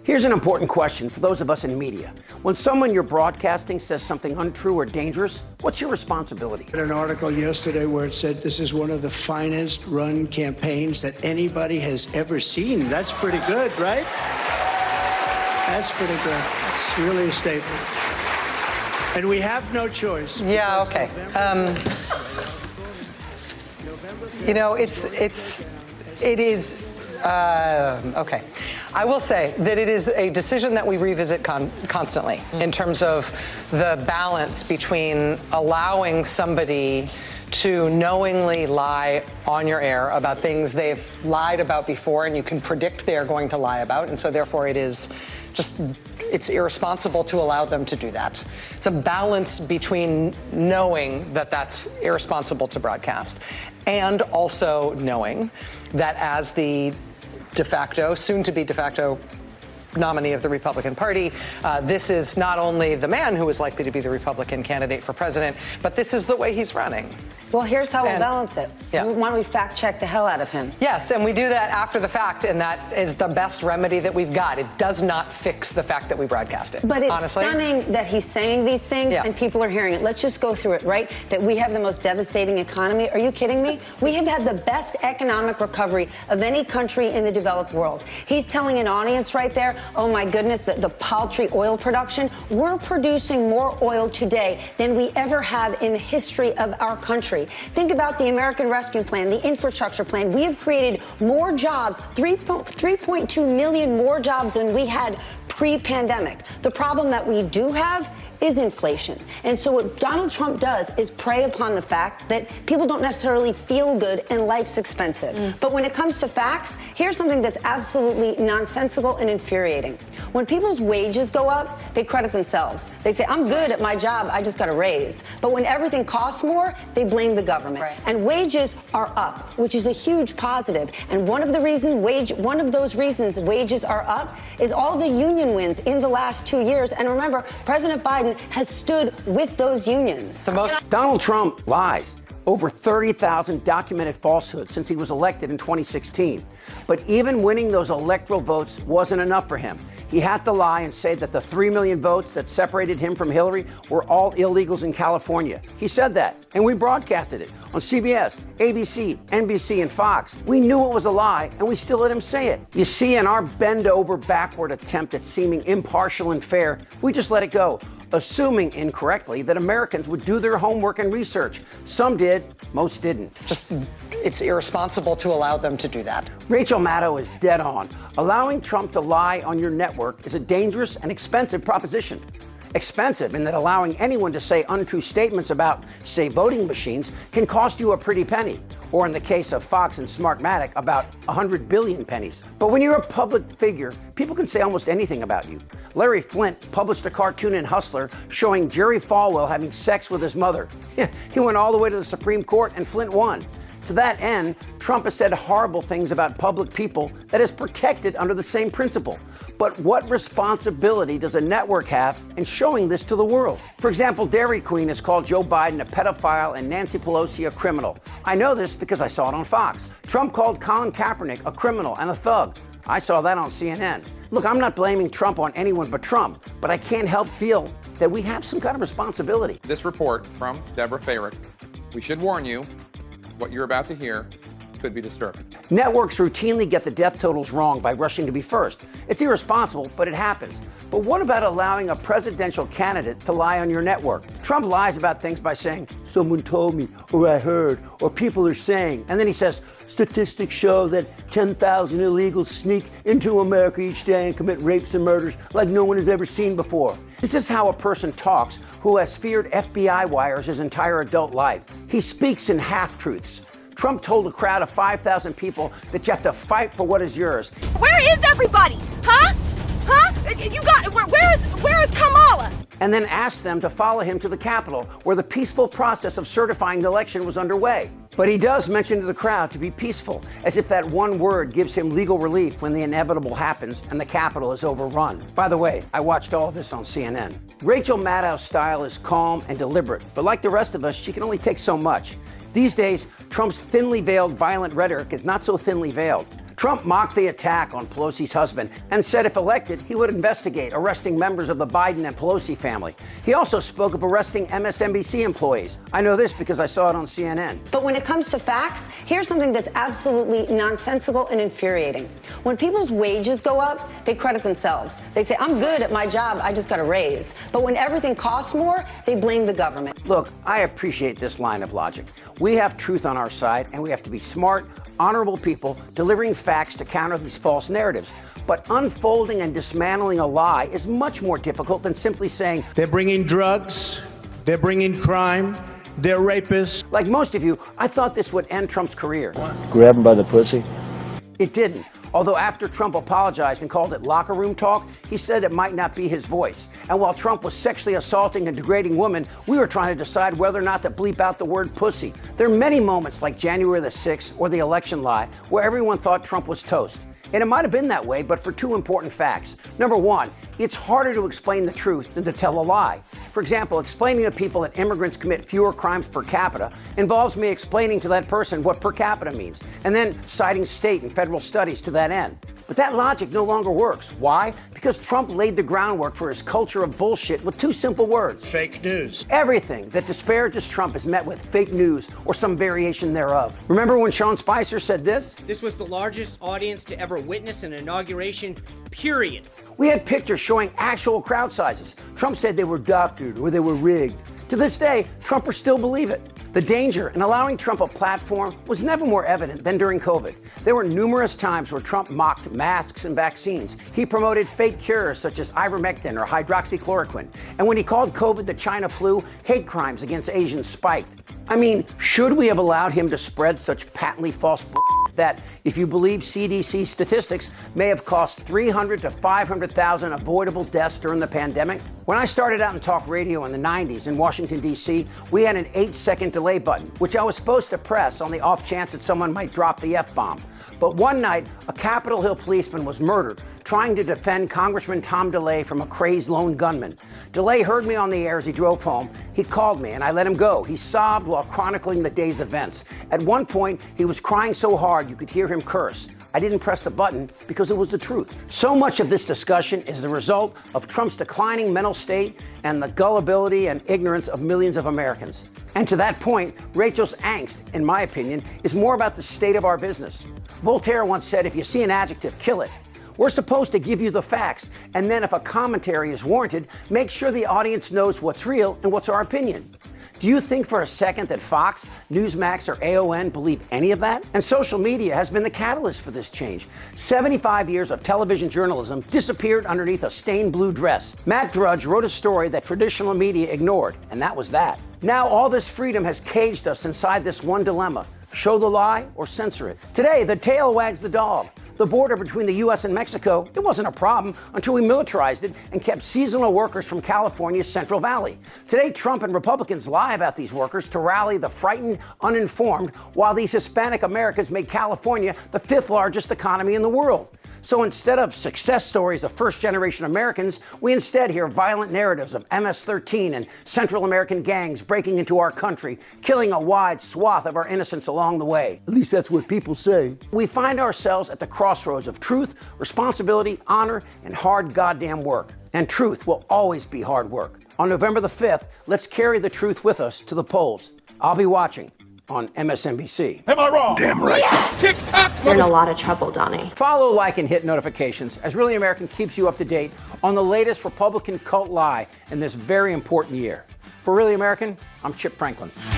Here's an important question for those of us in media. When someone you're broadcasting says something untrue or dangerous, what's your responsibility? I read an article yesterday where it said this is one of the finest run campaigns that anybody has ever seen. That's pretty good, right? That's pretty good. It's really a statement. And we have no choice. Yeah, okay. You know, it is, okay. I will say that it is a decision that we revisit constantly in terms of the balance between allowing somebody to knowingly lie on your air about things they've lied about before and you can predict they are going to lie about. And so therefore it is just, it's irresponsible to allow them to do that. It's a balance between knowing that that's irresponsible to broadcast and also knowing that as the de facto, soon to be de facto nominee of the Republican Party, this is not only the man who is likely to be the Republican candidate for president, but this is the way he's running. Well, here's how we'll balance it. Yeah. Why don't we fact check the hell out of him? Yes, and we do that after the fact, and that is the best remedy that we've got. It does not fix the fact that we broadcast it. But it's honestly stunning that he's saying these things and people are hearing it. Let's just go through it, right? That we have the most devastating economy. Are you kidding me? We have had the best economic recovery of any country in the developed world. He's telling an audience right there, oh my goodness, the paltry oil production. We're producing more oil today than we ever have in the history of our country. Think about the American Rescue Plan, the infrastructure plan. We have created more jobs, 3.2 million more jobs than we had pre-pandemic. The problem that we do have is inflation. And so what Donald Trump does is prey upon the fact that people don't necessarily feel good and life's expensive. But when it comes to facts, here's something that's absolutely nonsensical and infuriating. When people's wages go up, they credit themselves. They say, I'm good at my job, I just got a raise. But when everything costs more, they blame the government. Right. And wages are up, which is a huge positive. And one of those reasons wages are up is all the union wins in the last 2 years. And remember, President Biden has stood with those unions. Donald Trump lies. Over 30,000 documented falsehoods since he was elected in 2016. But even winning those electoral votes wasn't enough for him. He had to lie and say that the 3 million votes that separated him from Hillary were all illegals in California. He said that, and we broadcasted it on CBS, ABC, NBC, and Fox. We knew it was a lie, and we still let him say it. You see, in our bend-over-backward attempt at seeming impartial and fair, we just let it go, assuming incorrectly that Americans would do their homework and research. Some did, most didn't. It's irresponsible to allow them to do that. Rachel Maddow is dead on. Allowing Trump to lie on your network is a dangerous and expensive proposition. Expensive in that allowing anyone to say untrue statements about, say, voting machines can cost you a pretty penny. Or in the case of Fox and Smartmatic, about 100 billion pennies. But when you're a public figure, people can say almost anything about you. Larry Flynt published a cartoon in Hustler showing Jerry Falwell having sex with his mother. He went all the way to the Supreme Court and Flynt won. To that end, Trump has said horrible things about public people that is protected under the same principle. But what responsibility does a network have in showing this to the world? For example, Dairy Queen has called Joe Biden a pedophile and Nancy Pelosi a criminal. I know this because I saw it on Fox. Trump called Colin Kaepernick a criminal and a thug. I saw that on CNN. Look, I'm not blaming Trump on anyone but Trump, but I can't help feel that we have some kind of responsibility. This report from Deborah Farrick, we should warn you, what you're about to hear could be disturbing. Networks routinely get the death totals wrong by rushing to be first. It's irresponsible, but it happens. But what about allowing a presidential candidate to lie on your network? Trump lies about things by saying, someone told me, or I heard, or people are saying. And then he says, statistics show that 10,000 illegals sneak into America each day and commit rapes and murders like no one has ever seen before. This is how a person talks who has feared FBI wires his entire adult life. He speaks in half-truths. Trump told a crowd of 5,000 people that you have to fight for what is yours. Where is everybody? Huh? Where is Kamala? And then asked them to follow him to the Capitol, where the peaceful process of certifying the election was underway. But he does mention to the crowd to be peaceful, as if that one word gives him legal relief when the inevitable happens and the Capitol is overrun. By the way, I watched all of this on CNN. Rachel Maddow's style is calm and deliberate, but like the rest of us, she can only take so much. These days, Trump's thinly veiled violent rhetoric is not so thinly veiled. Trump mocked the attack on Pelosi's husband and said if elected, he would investigate arresting members of the Biden and Pelosi family. He also spoke of arresting MSNBC employees. I know this because I saw it on CNN. But when it comes to facts, here's something that's absolutely nonsensical and infuriating. When people's wages go up, they credit themselves. They say, I'm good at my job, I just got a raise. But when everything costs more, they blame the government. Look, I appreciate this line of logic. We have truth on our side, and we have to be smart, honorable people delivering facts to counter these false narratives. But unfolding and dismantling a lie is much more difficult than simply saying, They're bringing drugs, they're bringing crime, they're rapists. like most of you, I thought this would end Trump's career. Grab him by the pussy. It didn't. Although after Trump apologized and called it locker room talk, he said it might not be his voice. And while Trump was sexually assaulting and degrading women, we were trying to decide whether or not to bleep out the word pussy. There are many moments like January the 6th or the election lie where everyone thought Trump was toast. And it might have been that way, but for two important facts. Number one, it's harder to explain the truth than to tell a lie. For example, explaining to people that immigrants commit fewer crimes per capita involves me explaining to that person what per capita means, and then citing state and federal studies to that end. But that logic no longer works. Why? Because Trump laid the groundwork for his culture of bullshit with two simple words. Fake news. Everything that disparages Trump is met with fake news or some variation thereof. Remember when Sean Spicer said this? This was the largest audience to ever witness an inauguration, period. We had pictures showing actual crowd sizes. Trump said they were doctored or they were rigged. To this day, Trumpers still believe it. The danger in allowing Trump a platform was never more evident than during COVID. There were numerous times where Trump mocked masks and vaccines. He promoted fake cures such as ivermectin or hydroxychloroquine. And when he called COVID the China flu, hate crimes against Asians spiked. I mean, should we have allowed him to spread such patently false that, if you believe CDC statistics, may have cost 300 to 500,000 avoidable deaths during the pandemic? When I started out in talk radio in the 90s in Washington, D.C., we had an 8-second delay button, which I was supposed to press on the off chance that someone might drop the F-bomb. But one night, a Capitol Hill policeman was murdered trying to defend Congressman Tom DeLay from a crazed lone gunman. DeLay heard me on the air as he drove home. He called me, and I let him go. He sobbed while chronicling the day's events. At one point, he was crying so hard you could hear him curse. I didn't press the button because it was the truth. So much of this discussion is the result of Trump's declining mental state and the gullibility and ignorance of millions of Americans. And to that point, Rachel's angst, in my opinion, is more about the state of our business. Voltaire once said, if you see an adjective, kill it. We're supposed to give you the facts, and then if a commentary is warranted, make sure the audience knows what's real and what's our opinion. Do you think for a second that Fox, Newsmax, or AON believe any of that? And social media has been the catalyst for this change. 75 years of television journalism disappeared underneath a stained blue dress. Matt Drudge wrote a story that traditional media ignored, and that was that. Now all this freedom has caged us inside this one dilemma: show the lie or censor it. Today, the tail wags the dog. The border between the U.S. and Mexico, it wasn't a problem until we militarized it and kept seasonal workers from California's Central Valley. Today, Trump and Republicans lie about these workers to rally the frightened, uninformed, while these Hispanic Americans make California the 5th largest economy in the world. So instead of success stories of first-generation Americans, we instead hear violent narratives of MS-13 and Central American gangs breaking into our country, killing a wide swath of our innocents along the way. At least that's what people say. We find ourselves at the crossroads of truth, responsibility, honor, and hard goddamn work. And truth will always be hard work. On November the 5th, let's carry the truth with us to the polls. I'll be watching on MSNBC. Am I wrong? Damn right. Tick-tock. You're in a lot of trouble, Donnie. Follow, like, and hit notifications as Really American keeps you up to date on the latest Republican cult lie in this very important year. For Really American, I'm Chip Franklin.